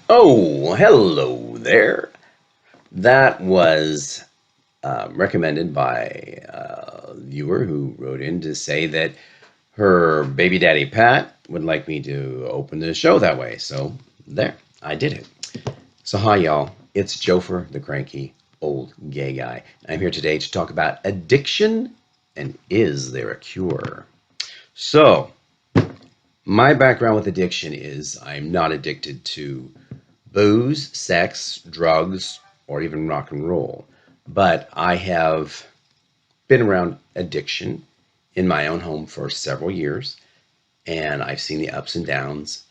Oh, hello there. That was recommended by a viewer who wrote in to say that her baby daddy Pat would like me to open the show that way. So there, I did it. So hi y'all, it's Joefer the Cranky Old Gay Guy. I'm here today to talk about addiction and is there a cure? So my background with addiction is I'm not addicted to booze, sex, drugs, or even rock and roll. But I have been around addiction in my own home for several years, and I've seen the ups and downs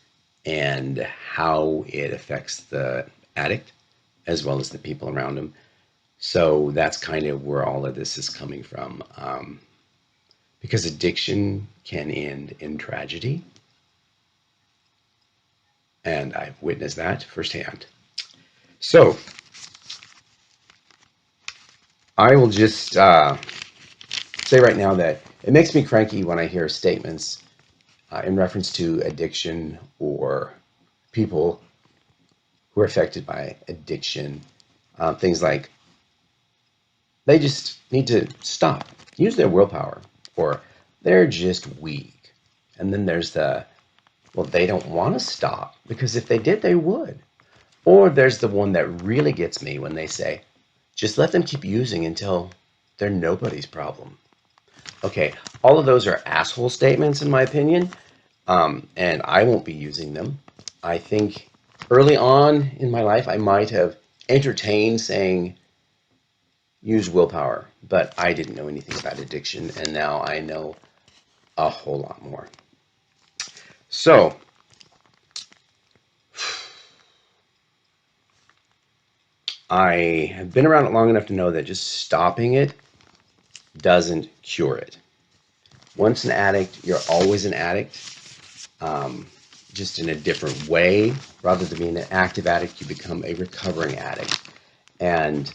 and how it affects the addict as well as the people around him. So that's kind of where all of this is coming from. Because addiction can end in tragedy, and I've witnessed that firsthand. So I will just say right now that it makes me cranky when I hear statements in reference to addiction or people who are affected by addiction. Things like they just need to stop, use their willpower, or they're just weak. And then there's well, they don't want to stop because if they did, they would. Or there's the one that really gets me when they say, just let them keep using until they're nobody's problem. Okay, all of those are asshole statements in my opinion, and I won't be using them. I think early on in my life, I might have entertained saying use willpower, but I didn't know anything about addiction, and now I know a whole lot more. So, I have been around it long enough to know that just stopping it doesn't cure it. Once an addict, you're always an addict, um, just in a different way. Rather than being an active addict, you become a recovering addict. And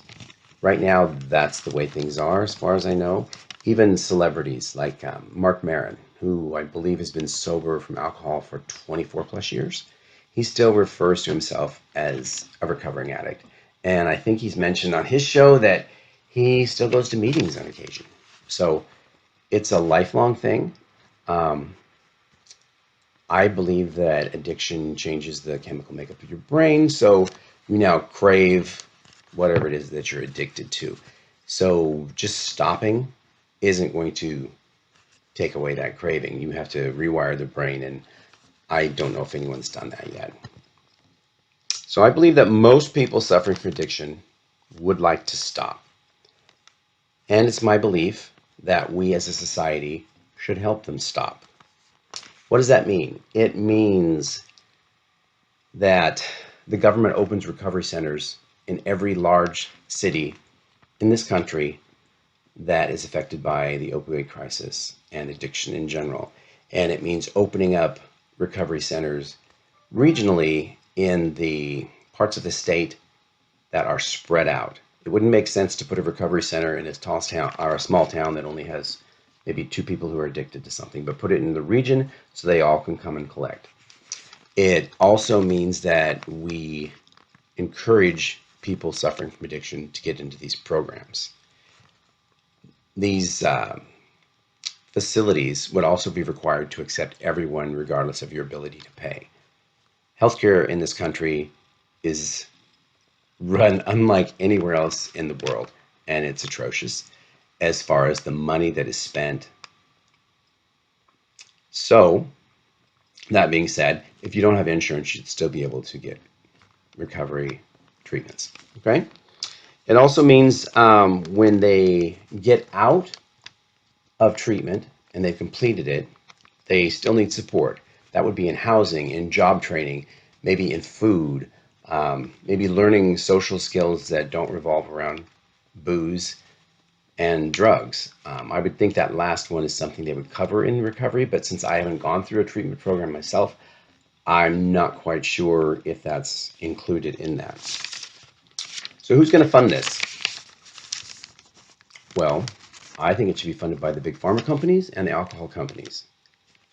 right now, that's the way things are, as far as I know. Even celebrities like Mark Maron, who I believe has been sober from alcohol for 24 plus years, he still refers to himself as a recovering addict. And I think he's mentioned on his show that he still goes to meetings on occasion. So it's a lifelong thing. Um, I believe that addiction changes the chemical makeup of your brain. So you now crave whatever it is that you're addicted to. So just stopping isn't going to take away that craving. You have to rewire the brain, and I don't know if anyone's done that yet. So I believe that most people suffering from addiction would like to stop. And it's my belief that we as a society should help them stop. What does that mean? It means that the government opens recovery centers in every large city in this country that is affected by the opioid crisis and addiction in general. And it means opening up recovery centers regionally in the parts of the state that are spread out. It wouldn't make sense to put a recovery center in a tall town or a small town that only has maybe 2 people who are addicted to something, but put it in the region so they all can come and collect. It also means that we encourage people suffering from addiction to get into these programs. These facilities would also be required to accept everyone regardless of your ability to pay. Healthcare in this country is run unlike anywhere else in the world, and it's atrocious as far as the money that is spent. So, that being said, if you don't have insurance, you'd still be able to get recovery treatments. Okay? It also means when they get out of treatment and they've completed it, they still need support. That would be in housing, in job training, maybe in food, maybe learning social skills that don't revolve around booze and drugs. I would think that last one is something they would cover in recovery, but since I haven't gone through a treatment program myself, I'm not quite sure if that's included in that. So who's going to fund this? Well, I think it should be funded by the big pharma companies and the alcohol companies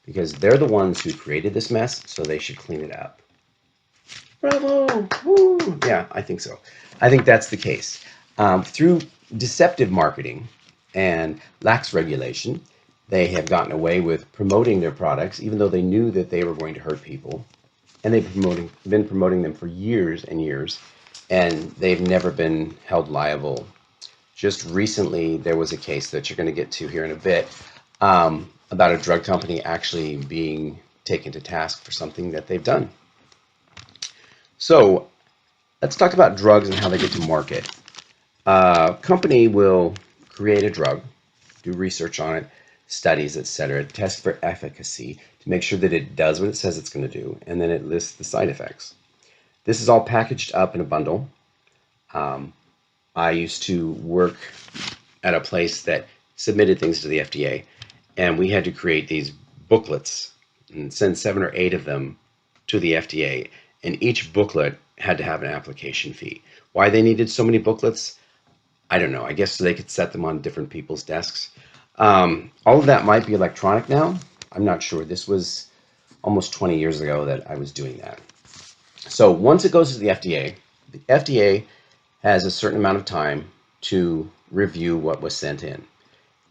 because they're the ones who created this mess, so they should clean it up. Bravo! Woo! Yeah, I think so. I think that's the case. Through deceptive marketing and lax regulation, they have gotten away with promoting their products, even though they knew that they were going to hurt people. And been promoting them for years and years, and they've never been held liable. Just recently, there was a case that you're going to get to here in a bit about a drug company actually being taken to task for something that they've done. So let's talk about drugs and how they get to market. A company will create a drug, do research on it, studies, etc., test for efficacy to make sure that it does what it says it's going to do, and then it lists the side effects. This is all packaged up in a bundle. I used to work at a place that submitted things to the FDA, and we had to create these booklets and send 7 or 8 of them to the FDA, and each booklet had to have an application fee. Why they needed so many booklets, I don't know. I guess so they could set them on different people's desks. All of that might be electronic now. I'm not sure. This was almost 20 years ago that I was doing that. So once it goes to the FDA has a certain amount of time to review what was sent in.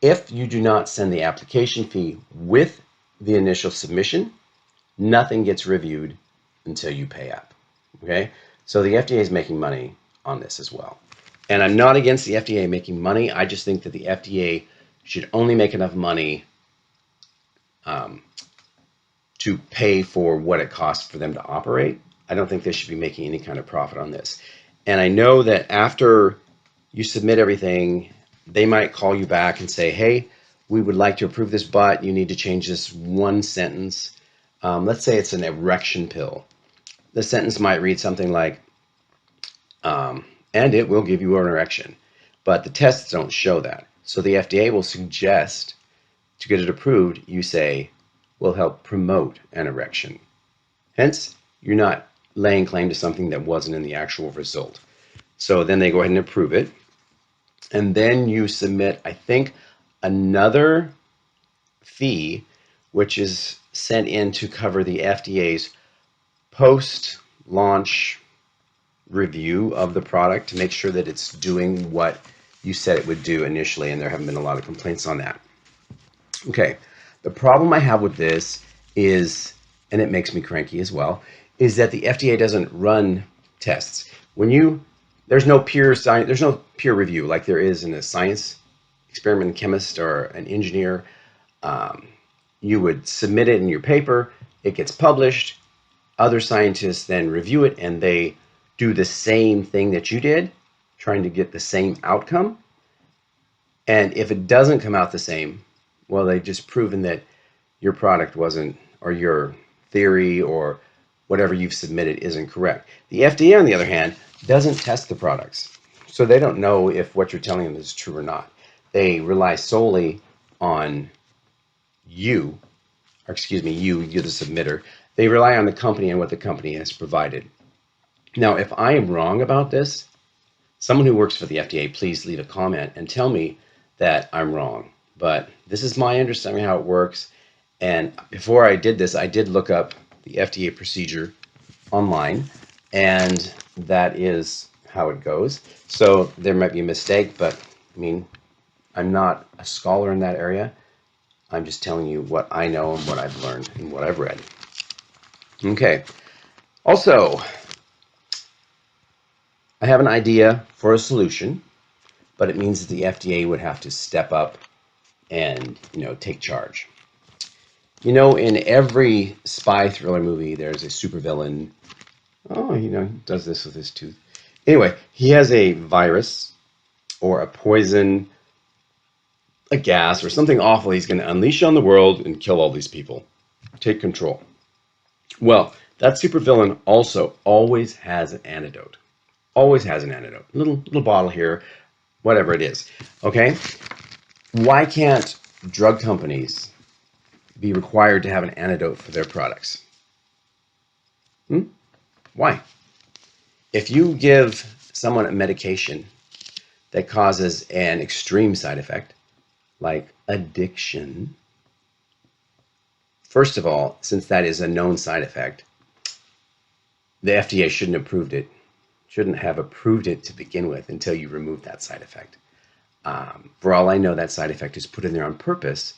If you do not send the application fee with the initial submission, nothing gets reviewed until you pay up. Okay? So the FDA is making money on this as well. And I'm not against the FDA making money. I just think that the FDA should only make enough money to pay for what it costs for them to operate. I don't think they should be making any kind of profit on this. And I know that after you submit everything, they might call you back and say, hey, we would like to approve this, but you need to change this one sentence. Let's say it's an erection pill. The sentence might read something like, and it will give you an erection. But the tests don't show that. So the FDA will suggest to get it approved, you say, will help promote an erection. Hence, you're not laying claim to something that wasn't in the actual result. So then they go ahead and approve it. And then you submit, I think, another fee, which is sent in to cover the FDA's post-launch review of the product to make sure that it's doing what you said it would do initially, and there haven't been a lot of complaints on that. Okay, the problem I have with this is, and it makes me cranky as well, is that the FDA doesn't run tests. There's no peer review like there is in a science experiment chemist or an engineer. You would submit it in your paper, it gets published, other scientists then review it, and they do the same thing that you did, trying to get the same outcome. And if it doesn't come out the same, well, they've just proven that your product wasn't, or your theory or whatever you've submitted isn't correct. The FDA, on the other hand, doesn't test the products. So they don't know if what you're telling them is true or not. They rely solely on you, or excuse me, you're the submitter. They rely on the company and what the company has provided. Now, if I am wrong about this, someone who works for the FDA, please leave a comment and tell me that I'm wrong. But this is my understanding of how it works. And before I did this, I did look up the FDA procedure online, and that is how it goes. So there might be a mistake, but I mean, I'm not a scholar in that area. I'm just telling you what I know and what I've learned and what I've read. Okay. Also, I have an idea for a solution, but it means that the FDA would have to step up and, take charge. In every spy thriller movie, there's a supervillain. Oh, he does this with his tooth. Anyway, he has a virus or a poison, a gas, or something awful he's going to unleash on the world and kill all these people. Take control. Well, that supervillain also always has an antidote. Always has an antidote. Little bottle here, whatever it is. Okay? Why can't drug companies be required to have an antidote for their products? Why? If you give someone a medication that causes an extreme side effect, like addiction, first of all, since that is a known side effect, the FDA shouldn't have approved it to begin with until you remove that side effect. For all I know, that side effect is put in there on purpose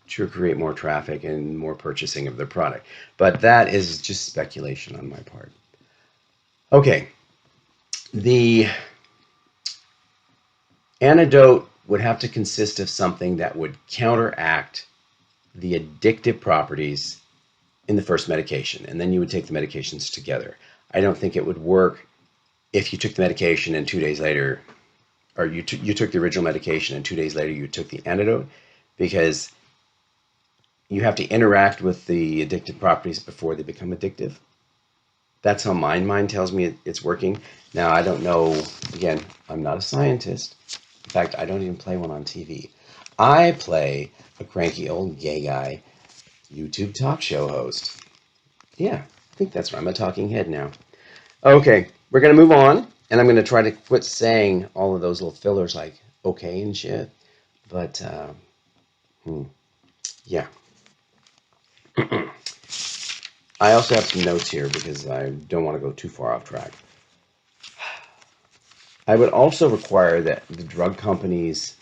to create more traffic and more purchasing of their product. But that is just speculation on my part. Okay, the antidote would have to consist of something that would counteract the addictive properties in the first medication, and then you would take the medications together. I don't think it would work if you took the medication and 2 days later, or you took the original medication and 2 days later you took the antidote, because you have to interact with the addictive properties before they become addictive. That's how my mind tells me it's working. Now, I don't know. Again, I'm not a scientist. In fact, I don't even play one on TV. I play a cranky old gay guy YouTube talk show host. Yeah, I think that's right. I'm a talking head now. Okay, we're going to move on, and I'm going to try to quit saying all of those little fillers like okay and shit. But, yeah. I also have some notes here because I don't want to go too far off track. I would also require that the drug companies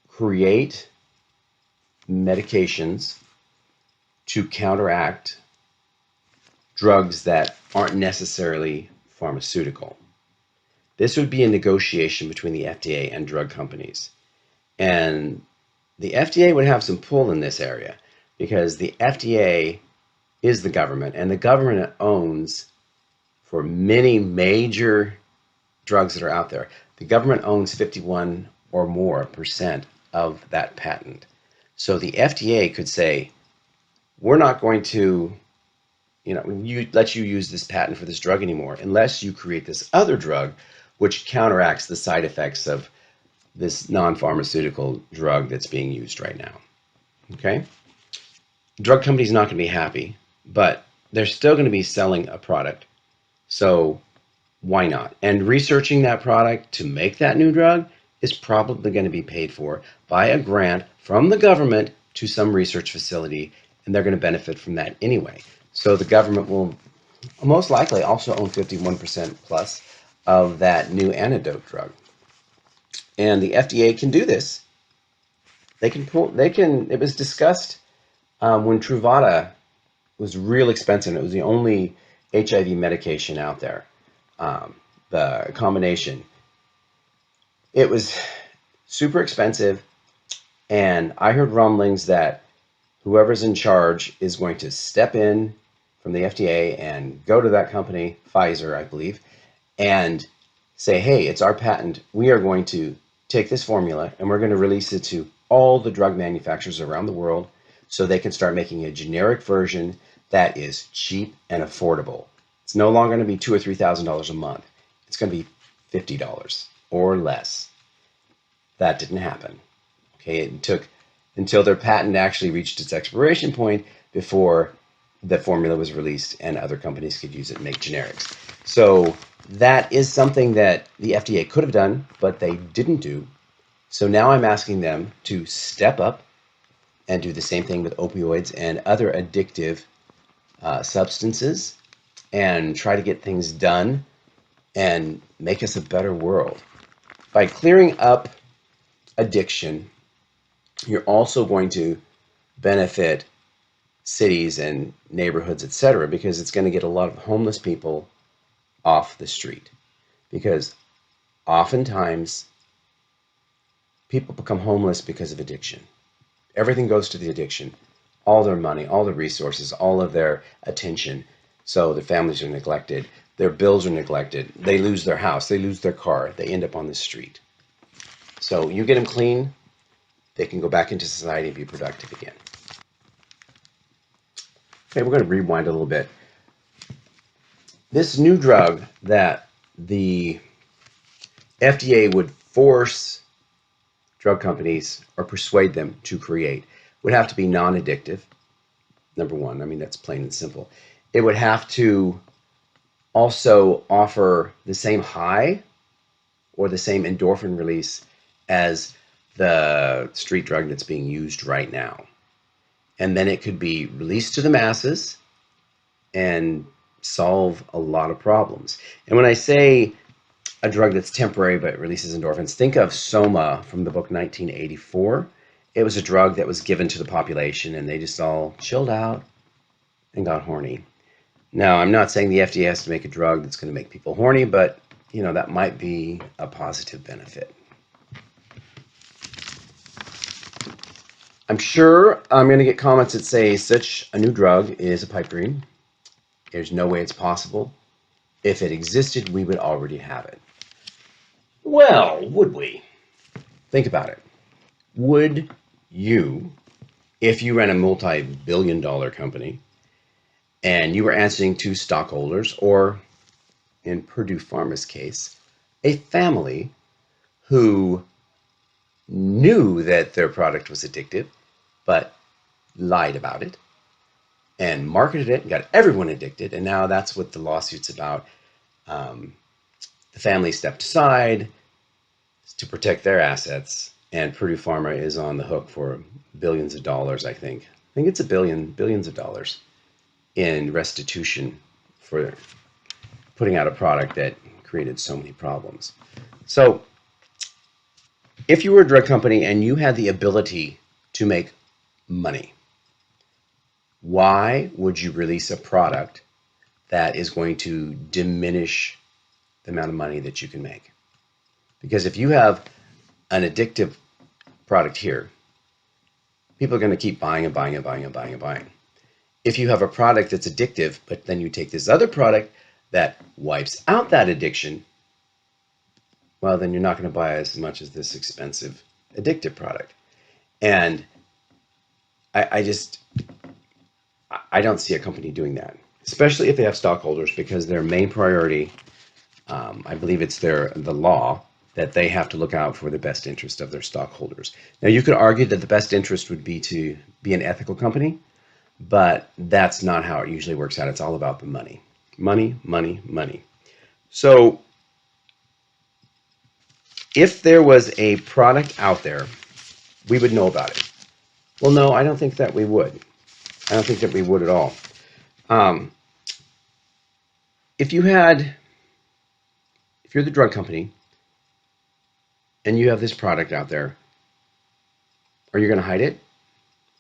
create medications to counteract drugs that aren't necessarily pharmaceutical. This would be a negotiation between the FDA and drug companies. And the FDA would have some pull in this area because the FDA is the government, and the government owns, for many major drugs that are out there, the government owns 51 or more percent of that patent. So the FDA could say, we're not going to let you use this patent for this drug anymore unless you create this other drug which counteracts the side effects of this non-pharmaceutical drug that's being used right now. Okay? Drug company's not going to be happy, but they're still going to be selling a product. So why not? And researching that product to make that new drug is probably going to be paid for by a grant from the government to some research facility, and they're going to benefit from that anyway. So the government will most likely also own 51% plus of that new antidote drug. And the FDA can do this. It was discussed when Truvada was real expensive. It was the only HIV medication out there. The combination. It was super expensive, and I heard rumblings that whoever's in charge is going to step in from the FDA and go to that company, Pfizer, I believe, and say, hey, it's our patent. We are going to take this formula and we're going to release it to all the drug manufacturers around the world so they can start making a generic version that is cheap and affordable. It's no longer going to be $2,000 or $3,000 a month. It's going to be $50 or less. That didn't happen. Okay, it took until their patent actually reached its expiration point before the formula was released and other companies could use it and make generics. So that is something that the FDA could have done, but they didn't do. So now I'm asking them to step up and do the same thing with opioids and other addictive substances and try to get things done and make us a better world. By clearing up addiction, you're also going to benefit cities and neighborhoods, etc., because it's going to get a lot of homeless people off the street. Because oftentimes people become homeless because of addiction. Everything goes to the addiction. All their money, all their resources, all of their attention. So the families are neglected. Their bills are neglected. They lose their house. They lose their car. They end up on the street. So you get them clean, they can go back into society and be productive again. Okay, we're going to rewind a little bit. This new drug that the FDA would force drug companies or persuade them to create would have to be non-addictive. Number one, I mean, that's plain and simple. It would have to also offer the same high or the same endorphin release as the street drug that's being used right now. And then it could be released to the masses and solve a lot of problems. And when I say a drug that's temporary but releases endorphins, think of Soma from the book 1984. It was a drug that was given to the population and they just all chilled out and got horny. Now, I'm not saying the FDA has to make a drug that's going to make people horny, but that might be a positive benefit. I'm sure I'm going to get comments that say such a new drug is a pipe dream. There's no way it's possible. If it existed, we would already have it. Well, would we? Think about it. Would you, if you ran a multi-billion-dollar company and you were answering to stockholders, or in Purdue Pharma's case, a family who knew that their product was addictive, but lied about it and marketed it and got everyone addicted, and now that's what the lawsuit's about. The family stepped aside to protect their assets, and Purdue Pharma is on the hook for billions of dollars, I think. I think it's billions of dollars in restitution for putting out a product that created so many problems. So if you were a drug company and you had the ability to make money, why would you release a product that is going to diminish the amount of money that you can make? Because if you have an addictive product here, people are going to keep buying and buying and buying and buying and buying. If you have a product that's addictive, but then you take this other product that wipes out that addiction, well, then you're not going to buy as much as this expensive addictive product. And I don't see a company doing that, especially if they have stockholders, because their main priority, I believe it's the law, that they have to look out for the best interest of their stockholders. Now, you could argue that the best interest would be to be an ethical company, but that's not how it usually works out. It's all about the money. Money, money, money. So if there was a product out there, we would know about it. Well, no, I don't think that we would. I don't think that we would at all. If you're the drug company and you have this product out there, are you going to hide it?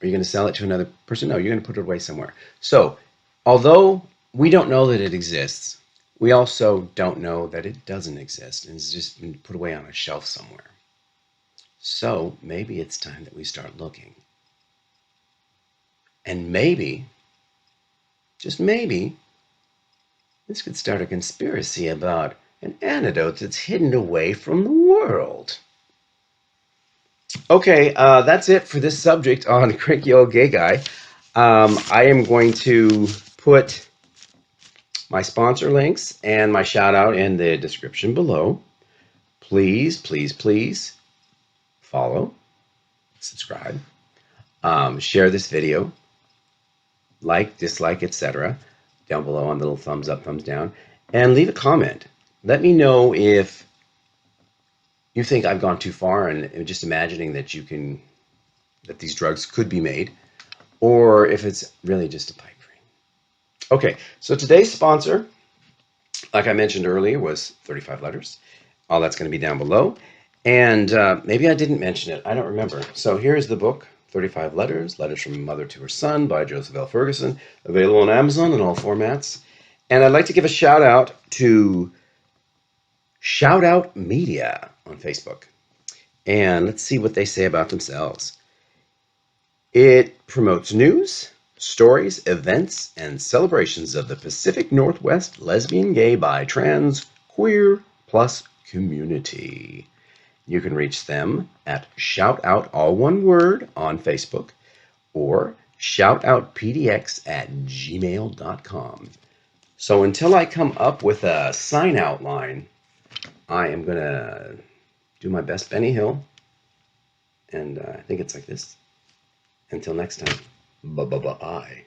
Are you going to sell it to another person? No, you're going to put it away somewhere. So, although we don't know that it exists, we also don't know that it doesn't exist and it's just been put away on a shelf somewhere. So, maybe it's time that we start looking. And maybe, just maybe, this could start a conspiracy about an antidote that's hidden away from the world. Okay, that's it for this subject on Cranky Old Gay Guy. I am going to put my sponsor links and my shout out in the description below. Please, please, please follow, subscribe, share this video, like, dislike, etc. down below on the little thumbs up, thumbs down, and leave a comment. Let me know if you think I've gone too far and just imagining that that these drugs could be made, or if it's really just a pipe dream. Okay, so today's sponsor, like I mentioned earlier, was 35 Letters. All that's going to be down below. And maybe I didn't mention it. I don't remember. So here's the book, 35 Letters, Letters from a Mother to Her Son by Joefer L. Ferguson, available on Amazon in all formats. And I'd like to give a shout out to Shout Out Media on Facebook. And let's see what they say about themselves. It promotes news, stories, events, and celebrations of the Pacific Northwest lesbian, gay, bi, trans, queer, plus community. You can reach them at shoutout, all one word, on Facebook, or shoutoutpdx@gmail.com. So until I come up with a sign out line, I am going to do my best Benny Hill, and I think it's like this. Until next time, bye-bye.